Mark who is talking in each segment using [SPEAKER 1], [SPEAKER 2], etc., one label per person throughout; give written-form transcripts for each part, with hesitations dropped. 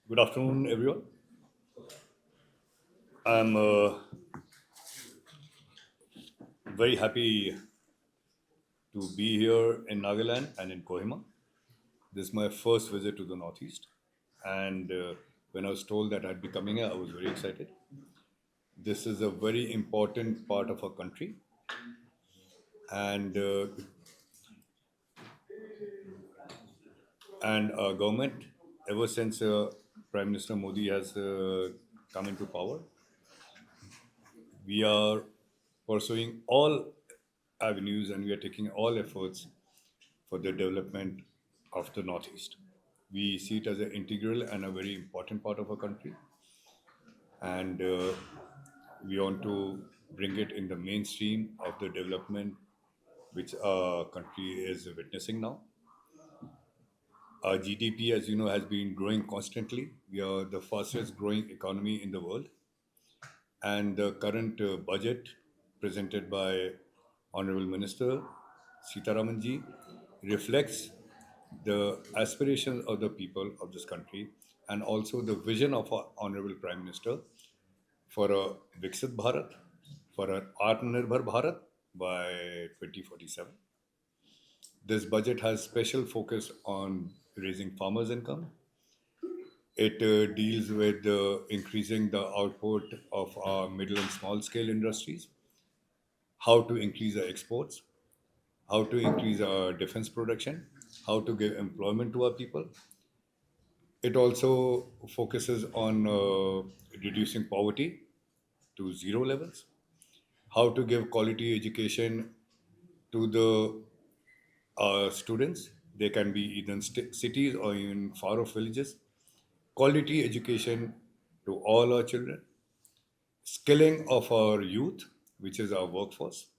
[SPEAKER 1] Good afternoon, everyone. I'm very happy to be here in Nagaland and in Kohima. This is my first visit to the Northeast. And when I was told that I'd be coming here, I was very excited. This is a very important part of our country. And our government, ever since Prime Minister Modi has come into power, we are pursuing all avenues and we are taking all efforts for the development of the Northeast. We see it as an integral and a very important part of our country, and we want to bring it in the mainstream of the development which our country is witnessing now. Our GDP, as you know, has been growing constantly. We are the fastest growing economy in the world, and the current budget presented by Honorable Minister Sitaramanji reflects the aspirations of the people of this country and also the vision of our Honorable Prime Minister for a Viksit Bharat, for an Atmanirbhar Bharat by 2047. This budget has special focus on raising farmers' income. It deals with increasing the output of our middle and small scale industries, how to increase our exports, how to increase our defense production, how to give employment to our people. It also focuses on reducing poverty to zero levels, how to give quality education to the students. They can be either in cities or in far off villages. Quality education to all our children, skilling of our youth, which is our workforce,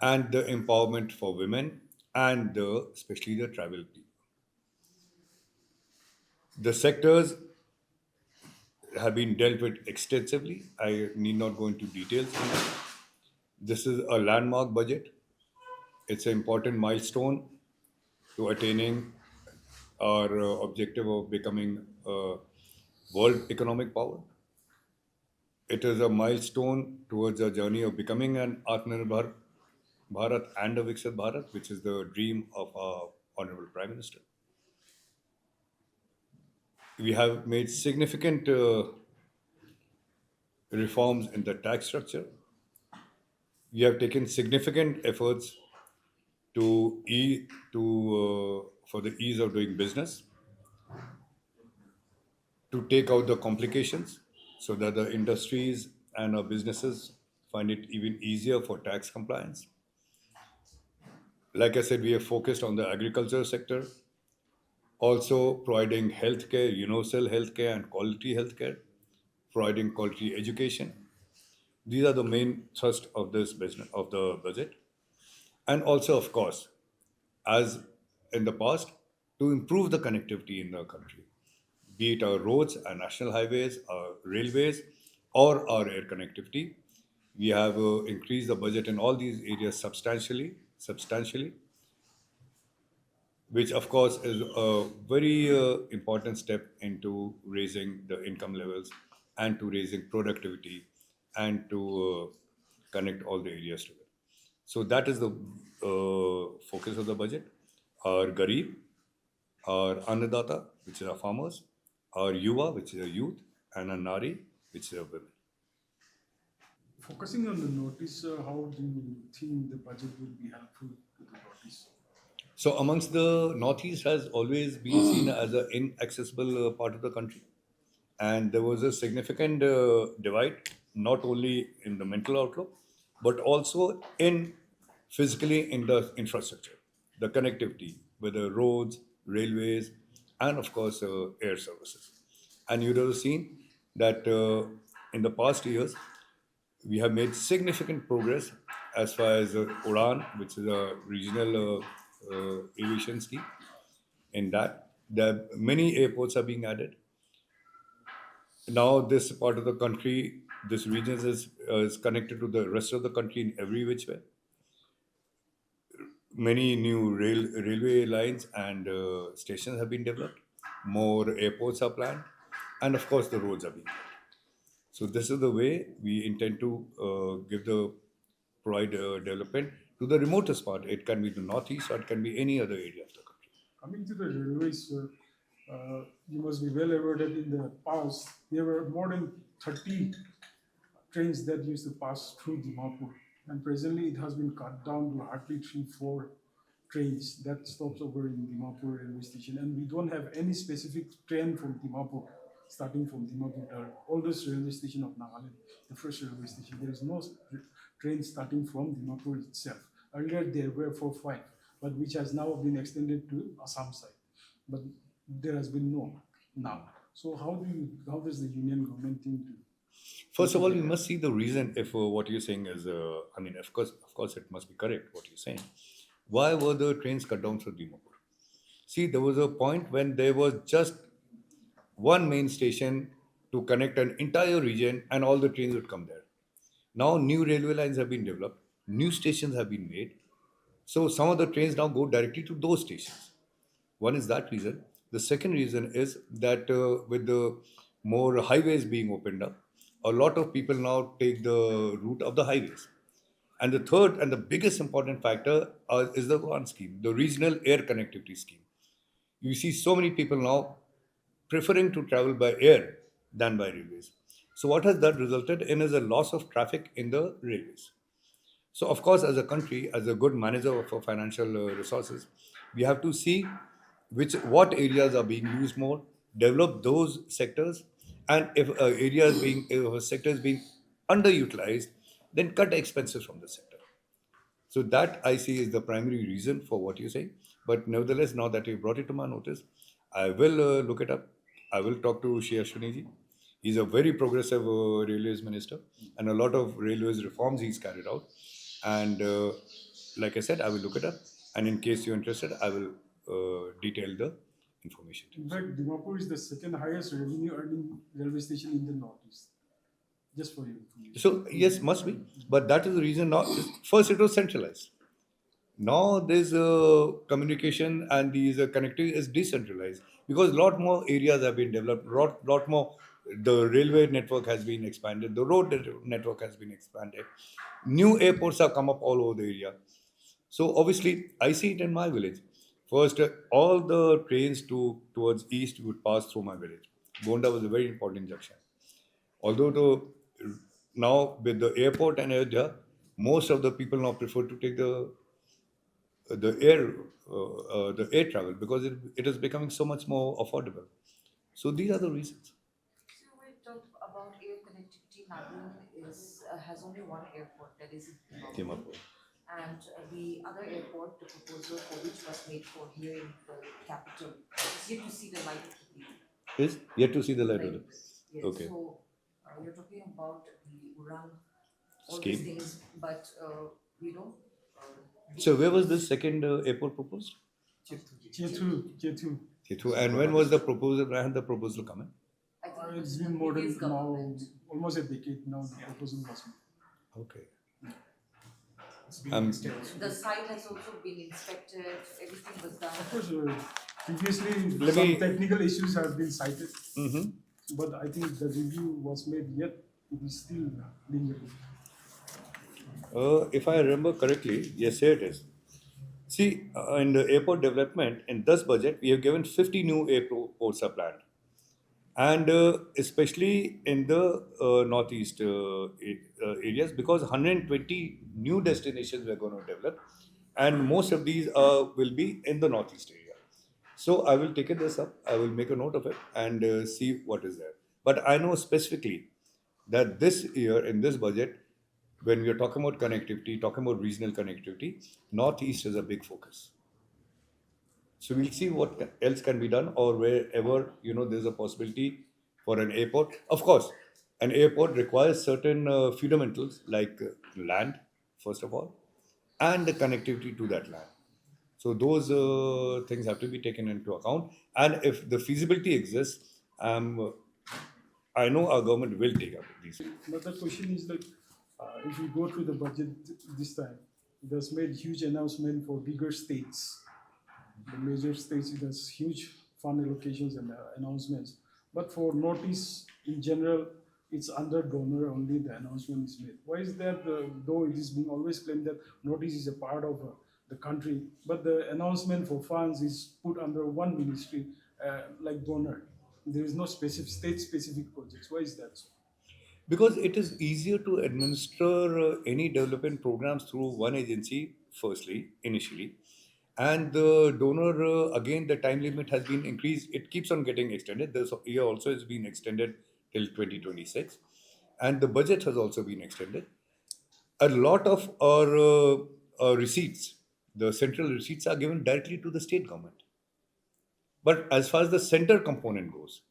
[SPEAKER 1] and the empowerment for women and especially the tribal people. The sectors have been dealt with extensively. I need not go into details on that. This is a landmark budget. It's an important milestone to attaining our objective of becoming a world economic power. It is a milestone towards a journey of becoming an Atmanirbhar Bharat and a Viksit Bharat, which is the dream of our Honorable Prime Minister. We have made significant reforms in the tax structure. We have taken significant efforts for the ease of doing business, to take out the complications so that the industries and our businesses find it even easier for tax compliance. Like I said, we are focused on the agriculture sector, also providing healthcare, universal healthcare and quality healthcare, providing quality education. These are the main thrust of this business of the budget. And also, of course, as in the past, to improve the connectivity in the country, be it our roads, our national highways, our railways, or our air connectivity. We have increased the budget in all these areas substantially, which of course is a very important step into raising the income levels and to raising productivity and to connect all the areas together. So that is the focus of the budget. Our Garib, our Annadata, which is our farmers, our Yuva, which is a youth, and our Nari, which is a women.
[SPEAKER 2] Focusing on the notice, how do you think the budget would be helpful to the notice?
[SPEAKER 1] So amongst the Northeast has always been seen as an inaccessible part of the country. And there was a significant divide, not only in the mental outlook, but also in physically in the infrastructure, the connectivity, whether roads, railways, and of course air services. And you'd have seen that in the past years, we have made significant progress as far as Udan, which is a regional aviation scheme. In that, there many airports are being added. Now, this part of the country, this region is connected to the rest of the country in every which way. Many new railway lines and stations have been developed. more airports are planned, and of course the roads are being built. So this is the way we intend to provide development to the remotest part. It can be the northeast or it can be any other area of the country.
[SPEAKER 2] Coming to the railways, you must be well aware that in the past there were more than 30 trains that used to pass through Dimapur, and presently it has been cut down to hardly 3, 4 trains that stops over in Dimapur railway station, and we don't have any specific train from Dimapur. Starting from Dimapur, the oldest railway station of Nagaland, the first railway station, there is no train starting from Dimapur itself. Earlier there were 4, 5, but which has now been extended to Assam side. But there has been no now. So how does the union government think to?
[SPEAKER 1] First of all, we must see the reason if what you're saying is, I mean, of course, it must be correct what you're saying. Why were the trains cut down from Dimapur? See, there was a point when there was just one main station to connect an entire region and all the trains would come there. Now, new railway lines have been developed, new stations have been made. So, some of the trains now go directly to those stations. One is that reason. The second reason is that with the more highways being opened up, a lot of people now take the route of the highways. And the third and the biggest important factor is the one scheme, the regional air connectivity scheme. You see so many people now preferring to travel by air than by railways. So what has that resulted in is a loss of traffic in the railways. So of course, as a country, as a good manager of our financial resources, we have to see what areas are being used more, develop those sectors, and if if a sector is being underutilized, then cut expenses from the sector. So that I see is the primary reason for what you're saying. But nevertheless, now that you brought it to my notice, I will look it up. I will talk to Shri Ashwini. He's a very progressive railways minister, and a lot of railways reforms he's carried out. And like I said, I will look it up. And in case you're interested, I will detail the information to
[SPEAKER 2] In
[SPEAKER 1] you.
[SPEAKER 2] fact, Dimapur is the second highest revenue earning railway station in the northeast. Just for your information.
[SPEAKER 1] So yes, must be. But that is the reason now. First, it was centralized. Now this communication and these connectivity is decentralized because lot more areas have been developed, lot more the railway network has been expanded, the road network has been expanded, new airports have come up all over the area. So obviously, I see it in my village. First, all the trains towards east would pass through my village. Gonda was a very important junction. Although now with the airport and Ayodhya, most of the people now prefer to take the air travel because it is becoming so much more affordable. So these are the reasons.
[SPEAKER 3] So we talk about air connectivity. Nagaland has only one airport, that is Dimapur.
[SPEAKER 1] Dimapur.
[SPEAKER 3] And the other airport, the proposal for which was made for here in the capital, is yet to see the light of the day.
[SPEAKER 1] Is yet to see the light of
[SPEAKER 3] Like,
[SPEAKER 1] the
[SPEAKER 3] yes,
[SPEAKER 1] Okay.
[SPEAKER 3] so you're talking about the Urang, all
[SPEAKER 1] Scheme.
[SPEAKER 3] these things, but you know,
[SPEAKER 1] So where was this second airport proposed?
[SPEAKER 2] J2.
[SPEAKER 1] Ketu. And when was the proposal? When had the proposal come in?
[SPEAKER 3] I think
[SPEAKER 2] It's been more than
[SPEAKER 3] previous
[SPEAKER 2] now,
[SPEAKER 3] government.
[SPEAKER 2] almost a decade now. The proposal was made.
[SPEAKER 1] Okay.
[SPEAKER 3] The site has also been inspected, everything was done.
[SPEAKER 2] Of course, previously
[SPEAKER 1] Let
[SPEAKER 2] some
[SPEAKER 1] me-
[SPEAKER 2] technical issues have been cited,
[SPEAKER 1] Mm-hmm.
[SPEAKER 2] but I think the review was made yet it is still lingering.
[SPEAKER 1] If I remember correctly, yes, here it is. See, in the airport development, in this budget, we have given 50 new airports are planned. And especially in the northeast areas, because 120 new destinations we're going to develop, and most of these will be in the northeast area. So I will take this up, I will make a note of it and see what is there. But I know specifically that this year in this budget, when we are talking about connectivity, talking about regional connectivity, northeast is a big focus. So we'll see what else can be done, or wherever there's a possibility for an airport. Of course, an airport requires certain fundamentals like land, first of all, and the connectivity to that land. So those things have to be taken into account. And if the feasibility exists, I know our government will take up these.
[SPEAKER 2] Another question is like, if you go through the budget this time, it has made huge announcement for bigger states. The major states, it has huge fund allocations and announcements. But for Northeast in general, it's under donor only the announcement is made. Why is that? Though it is being always claimed that Northeast is a part of the country, but the announcement for funds is put under one ministry, like donor. There is no specific state-specific projects. Why is that so?
[SPEAKER 1] Because it is easier to administer any development programs through one agency, firstly, initially. And the donor, again, the time limit has been increased. It keeps on getting extended. This year also has been extended till 2026. And the budget has also been extended. A lot of our receipts, the central receipts, are given directly to the state government. But as far as the center component goes,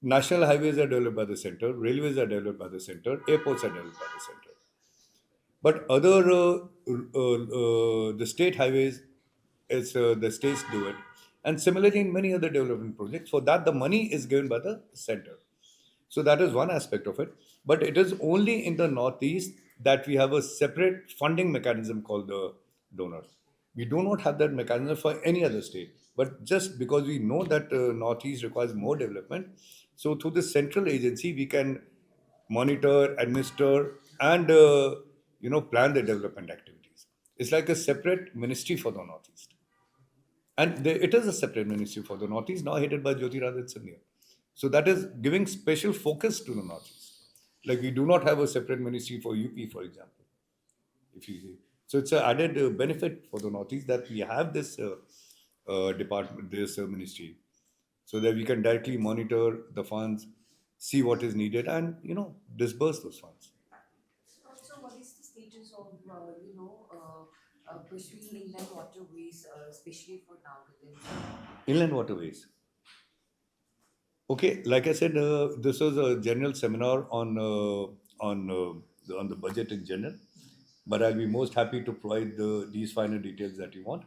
[SPEAKER 1] national highways are developed by the center, railways are developed by the center, airports are developed by the center. But other, the state highways, is the states do it. And similarly, in many other development projects, for that the money is given by the center. So that is one aspect of it. But it is only in the Northeast that we have a separate funding mechanism called the donor. We do not have that mechanism for any other state. But just because we know that Northeast requires more development, so through this central agency, we can monitor, administer, and plan the development activities. It's like a separate ministry for the Northeast. And it is a separate ministry for the Northeast, now headed by Jyotiraditya Sindhya. So that is giving special focus to the Northeast. Like we do not have a separate ministry for UP, for example. If you see, so it's an added benefit for the Northeast that we have this department, this ministry, so that we can directly monitor the funds, see what is needed, and disburse those funds.
[SPEAKER 3] So what is the status of, pursuing inland waterways, especially for Nagaland?
[SPEAKER 1] Inland waterways. Okay, like I said, this was a general seminar on the budget in general, but I'll be most happy to provide these finer details that you want.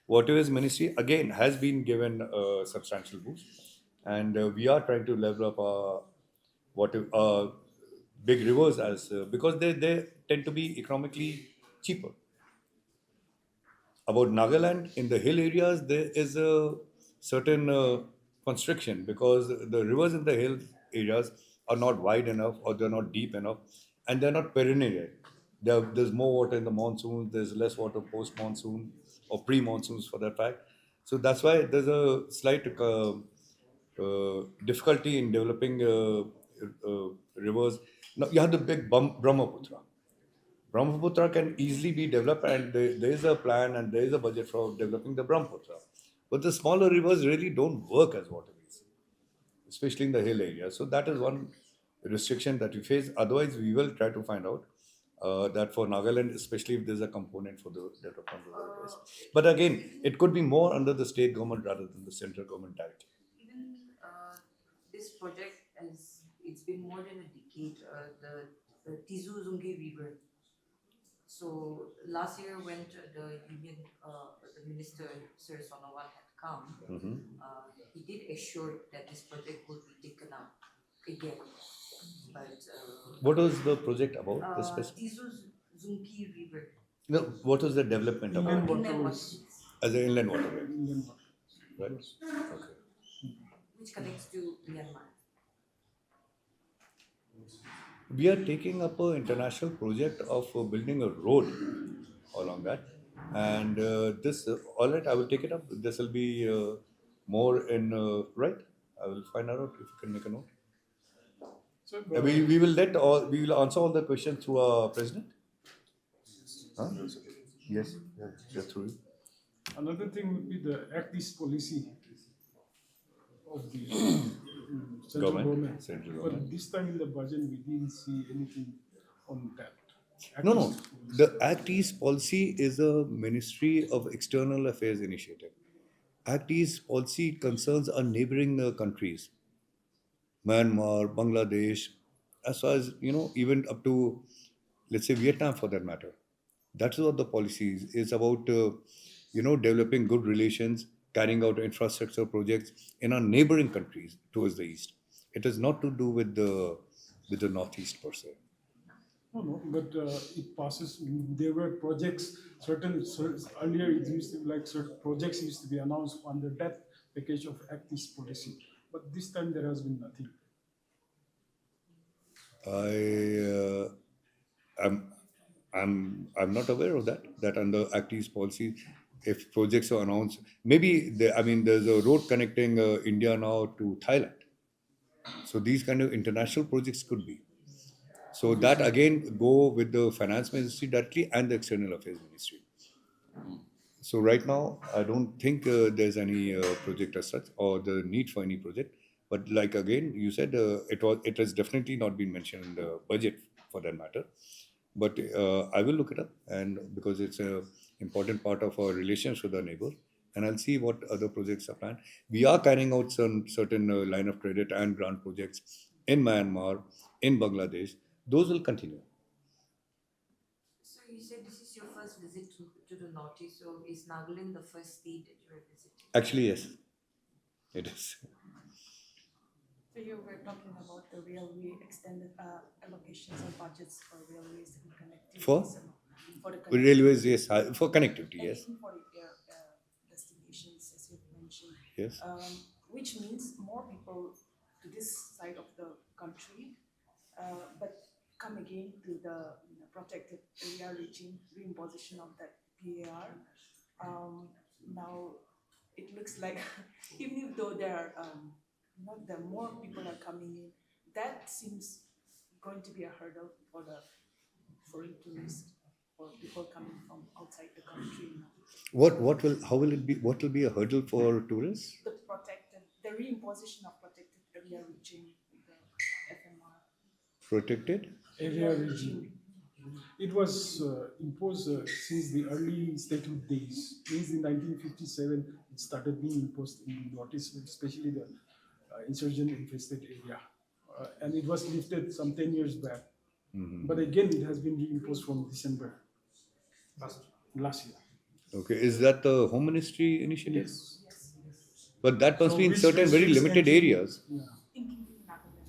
[SPEAKER 1] Waterways Ministry again has been given a substantial boost, and we are trying to level up our water big rivers as because they tend to be economically cheaper. About Nagaland, in the hill areas, there is a certain constriction because the rivers in the hill areas are not wide enough or they're not deep enough and they're not perennial. There's more water in the monsoon, there's less water post monsoon or pre monsoons for that fact. So that's why there's a slight difficulty in developing rivers. Now, you have the big Brahmaputra. Brahmaputra can easily be developed, and there is a plan and there is a budget for developing the Brahmaputra. But the smaller rivers really don't work as waterways, especially in the hill area. So that is one restriction that we face. Otherwise, we will try to find out that for Nagaland, especially if there's a component for the development of waterways. But again, it could be more under the state government rather than the central government directly.
[SPEAKER 3] Even this project has, it's been more than a decade, the Tizu Zungi River. So last year when the minister, Sir Sonowal had come, he did assure that this project would be taken up again. But
[SPEAKER 1] What was the project about? The specific?
[SPEAKER 3] Tizu Zungi River.
[SPEAKER 1] No, what was the development
[SPEAKER 2] Inland
[SPEAKER 1] about?
[SPEAKER 3] Inland
[SPEAKER 2] waterways.
[SPEAKER 1] As an inland waterway,
[SPEAKER 2] Inland waterways.
[SPEAKER 1] right?
[SPEAKER 2] Yes.
[SPEAKER 1] Okay.
[SPEAKER 3] Which connects to Myanmar.
[SPEAKER 1] We are taking up an international project of building a road along that, and this all right. I will take it up. This will be more in right. I will find out if you can make a note.
[SPEAKER 2] So,
[SPEAKER 1] We will answer all the questions through our president. Huh? Yes, just through you.
[SPEAKER 2] another thing would be the Act East policy of the central government.
[SPEAKER 1] Central
[SPEAKER 2] But
[SPEAKER 1] government.
[SPEAKER 2] this time in the budget, we didn't see anything on that. Act
[SPEAKER 1] No.
[SPEAKER 2] East policy.
[SPEAKER 1] The Act East policy is a Ministry of External Affairs initiative. Act East policy concerns our neighboring countries, Myanmar, Bangladesh, as far as even up to, let's say, Vietnam for that matter. That's what the policy is. It's about developing good relations, carrying out infrastructure projects in our neighboring countries towards the east. It is not to do with the northeast per se.
[SPEAKER 2] No, but it passes. There were projects. Earlier it used to be like certain projects used to be announced under that package of Act East policy. But this time there has been nothing.
[SPEAKER 1] I'm not aware of that. That under Act East policy, if projects are announced, maybe there's a road connecting India now to Thailand. So these kind of international projects could be. So that again go with the finance ministry directly and the external affairs ministry. So right now, I don't think there's any project as such or the need for any project. But like again, you said it has definitely not been mentioned in the budget for that matter. But I will look it up, and because it's a important part of our relations with our neighbor, and I'll see what other projects are planned. We are carrying out some certain line of credit and grant projects in Myanmar, in Bangladesh. Those will continue.
[SPEAKER 3] So you said this is your first visit to the Northeast. So is Nagaland the first state that you are visiting?
[SPEAKER 1] Actually, yes, it is.
[SPEAKER 4] So you were talking about the railway extended allocations and budgets for railways and connectivity.
[SPEAKER 1] For?
[SPEAKER 4] For the
[SPEAKER 1] Railways, yes. For connectivity,
[SPEAKER 4] and
[SPEAKER 1] yes.
[SPEAKER 4] even for the air destinations, as you've mentioned.
[SPEAKER 1] Yes.
[SPEAKER 4] Which means more people to this side of the country, but come again to the protected area regime, reimposition of that PAR. Now it looks like even though there are the more people are coming in, that seems going to be a hurdle for the foreign tourists or people coming from outside the country.
[SPEAKER 1] How will it be? What will be a hurdle for tourists?
[SPEAKER 4] The reimposition of protected area regime, the FMR.
[SPEAKER 1] Protected?
[SPEAKER 2] Area regime. It was imposed since the early statehood days. Means in 1957, it started being imposed in the Northeast, especially the insurgent infested area. And it was lifted some 10 years back.
[SPEAKER 1] Mm-hmm.
[SPEAKER 2] But again, it has been reimposed from December last year.
[SPEAKER 1] Okay. Is that the Home Ministry initiative?
[SPEAKER 2] Yes.
[SPEAKER 1] But that must
[SPEAKER 2] So
[SPEAKER 1] be in
[SPEAKER 2] which
[SPEAKER 1] certain very
[SPEAKER 2] restricts
[SPEAKER 1] limited
[SPEAKER 2] entry-
[SPEAKER 1] areas.
[SPEAKER 2] Yeah,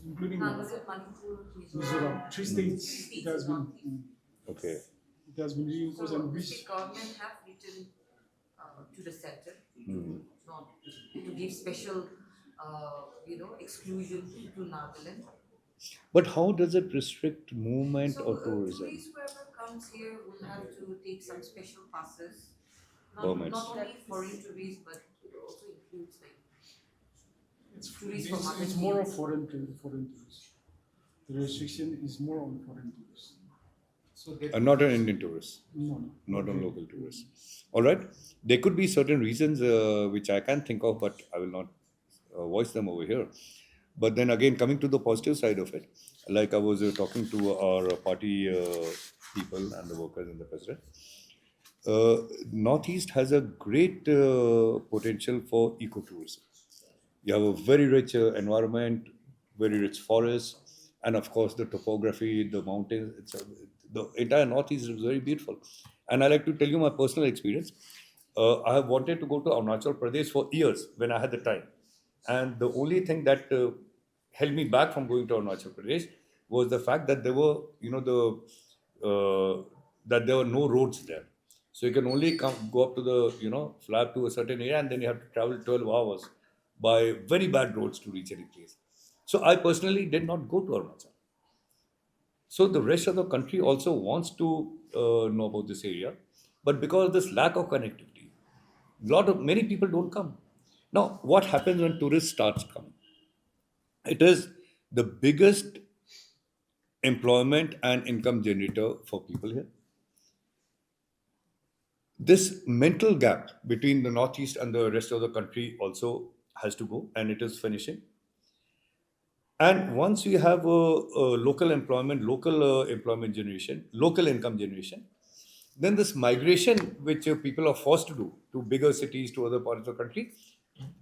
[SPEAKER 2] including
[SPEAKER 3] Nagaland, Manipur, Mizoram.
[SPEAKER 2] Mizoram. Three states. It has been.
[SPEAKER 1] Okay.
[SPEAKER 2] It has been reimposed,
[SPEAKER 3] So
[SPEAKER 2] and
[SPEAKER 3] the
[SPEAKER 2] which
[SPEAKER 3] state government have written to the center not to give special, exclusion to Nagaland.
[SPEAKER 1] But how does it restrict movement
[SPEAKER 3] So
[SPEAKER 1] or tourism?
[SPEAKER 3] tourists, whoever comes here will have to take some special passes.
[SPEAKER 1] Permits.
[SPEAKER 3] Not only foreign tourists, but it also includes like tourists from other
[SPEAKER 2] it's more of
[SPEAKER 3] states.
[SPEAKER 2] foreign tourists. The restriction is more on foreign tourists.
[SPEAKER 5] So they
[SPEAKER 1] Not an Indian tourist,
[SPEAKER 2] No.
[SPEAKER 1] not on local tourists. All right. There could be certain reasons which I can't think of, but I will not voice them over here. But then again, coming to the positive side of it, like I was talking to our party people and the workers and the president, Northeast has a great potential for ecotourism. You have a very rich environment, very rich forests, and of course the topography, the mountains. The entire Northeast is very beautiful. And I like to tell you my personal experience. I have wanted to go to Arunachal Pradesh for years when I had the time. And the only thing that held me back from going to Arunachal Pradesh was the fact that there were, that there were no roads there. So you can only go up to the, flat to a certain area, and then you have to travel 12 hours by very bad roads to reach any place. So I personally did not go to Arunachal. So the rest of the country also wants to know about this area, but because of this lack of connectivity, many people don't come. Now, what happens when tourists starts coming? It is the biggest employment and income generator for people here. This mental gap between the Northeast and the rest of the country also has to go, and it is finishing. And once we have local employment generation, local income generation, then this migration, which people are forced to do to bigger cities, to other parts of the country,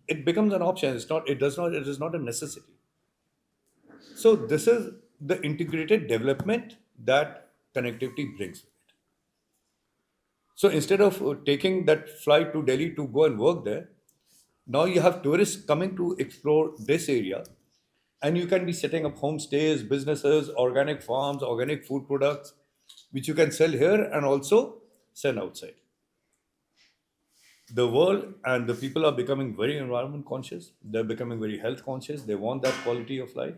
[SPEAKER 1] it becomes an option. It is not a necessity. So this is the integrated development that connectivity brings with it. So instead of taking that flight to Delhi to go and work there, now you have tourists coming to explore this area, and you can be setting up homestays, businesses, organic farms, organic food products, which you can sell here and also sell outside. the world and the people are becoming very environment conscious. They're becoming very health conscious. They want that quality of life,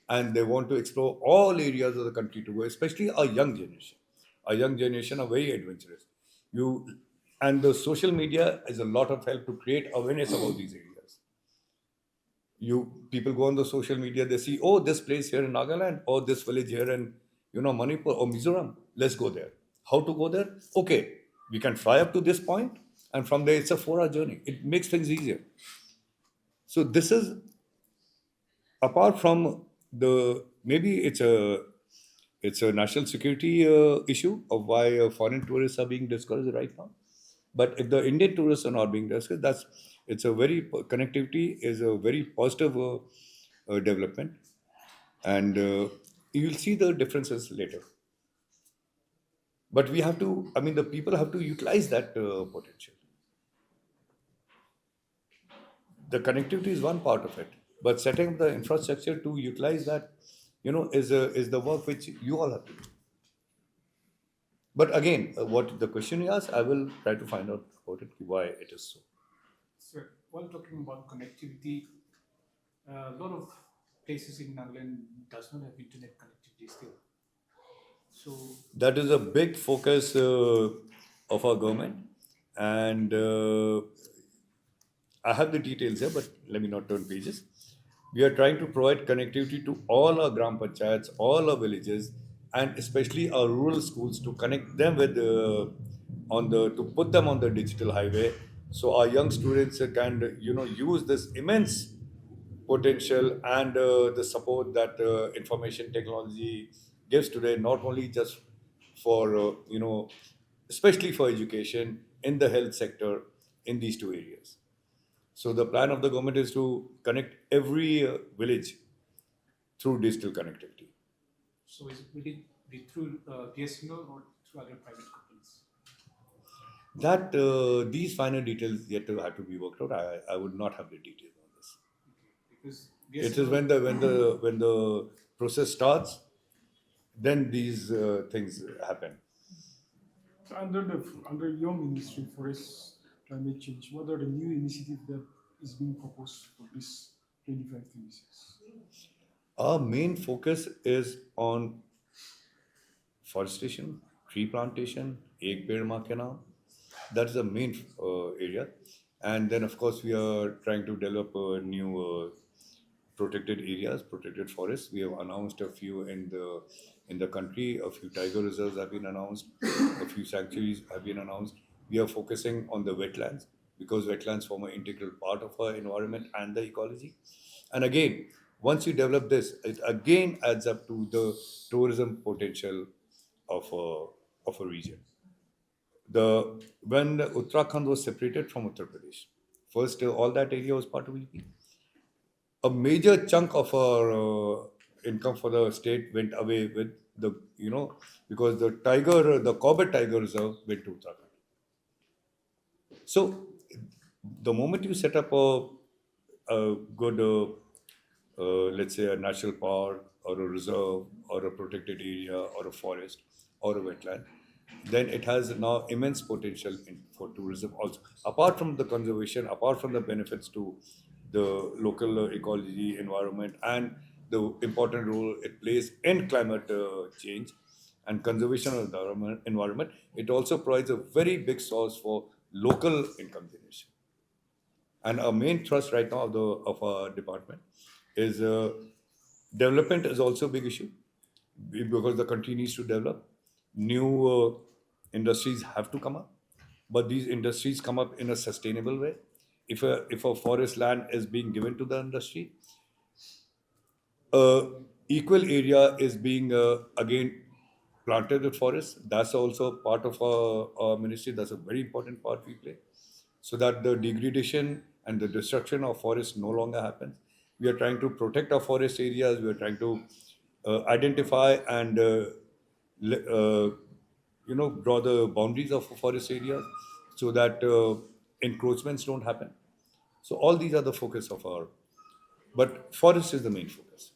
[SPEAKER 1] and they want to explore all areas of the country to go. Especially our young generation. Our young generation are very adventurous. You and the social media is a lot of help to create awareness about these areas. You people go on the social media, they see, oh, this place here in Nagaland, or this village here in Manipur or Mizoram. Let's go there. How to go there? Okay, we can fly up to this point, and from there it's a 4 hour journey. It makes things easier. So this is apart from the maybe it's a national security issue of why foreign tourists are being discouraged right now. But if the Indian tourists are not being discouraged, that's it's a very connectivity is a very positive development, and you'll see the differences later. But we have to, I mean, the people have to utilize that potential. The connectivity is one part of it, but setting up the infrastructure to utilize that, is the work which you all have to do. But again, what the question you asked, I will try to find out about it, why it is so.
[SPEAKER 5] Sir, while talking about connectivity, a lot of places in Nagaland does not have internet connectivity still. So
[SPEAKER 1] That is a big focus of our government, and I have the details here, but let me not turn pages. We are trying to provide connectivity to all our gram panchayats, all our villages, and especially our rural schools to connect them with on the to put them on the digital highway, so our young students can use this immense potential and the support that information technology gives today, not only just for especially for education in the health sector in these two areas. So the plan of the government is to connect every village through digital connectivity.
[SPEAKER 5] so will it be through BSNL or through other private companies?
[SPEAKER 1] That these final details yet to have to be worked out. I would not have the details on this.
[SPEAKER 5] Because
[SPEAKER 1] It is
[SPEAKER 5] BSNL,
[SPEAKER 1] when the process starts, then these things happen.
[SPEAKER 2] So under your ministry, forest climate change, what are the new initiatives that is being proposed for this 25-26?
[SPEAKER 1] Our main focus is on forestation, tree plantation, ek ped maa ke naam. That is the main area. And then, of course, we are trying to develop new protected areas, protected forests. We have announced a few in the country. A few tiger reserves have been announced. A few sanctuaries have been announced. We are focusing on the wetlands because wetlands form an integral part of our environment and the ecology. And again, once you develop this, it again adds up to the tourism potential of a region. When Uttarakhand was separated from Uttar Pradesh, first all that area was part of UP. A major chunk of our income for the state went away with because the Corbett Tiger Reserve went to Uttarakhand. So the moment you set up a good, let's say, a national park or a reserve or a protected area or a forest or a wetland, then it has now immense potential for tourism also. Apart from the conservation, apart from the benefits to the local ecology, environment, and the important role it plays in climate change and conservation of the environment, it also provides a very big source for local income generation. And our main thrust right now of our department is development is also a big issue because the country needs to develop. New industries have to come up, but these industries come up in a sustainable way. If a forest land is being given to the industry, equal area is being again planted with forests. That's also part of our ministry. That's a very important part we play, so that the degradation and the destruction of forests no longer happens. We are trying to protect our forest areas. We are trying to identify and draw the boundaries of forest areas so that encroachments don't happen. So all these are the focus of our, but forest is the main focus.